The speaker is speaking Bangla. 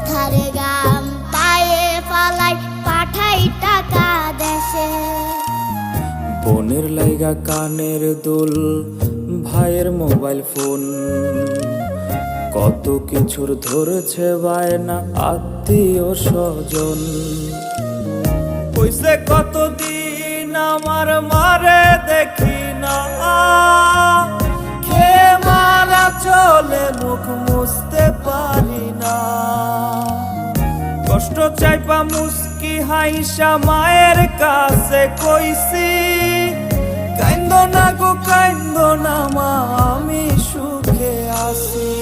কথার গাম পায়ে ফালাই পাঠাই টাকা দেশে। বোনের লাইগা কানের দুল, ভাইয়ের মোবাইল ফোন, কত কিছুর ধরেছে বায়না আত্মীয় স্বজন। কইছে কতদিন আমার মারে দেখি না, খেয়ে মারা চলে মুখ মুছতে পারি না। কষ্ট চাইপা মুস্কি হাইসা মায়ের কাছে কইছি, কাইন্দো না গো কাইন্দো না মা, আমি সুখে আছি।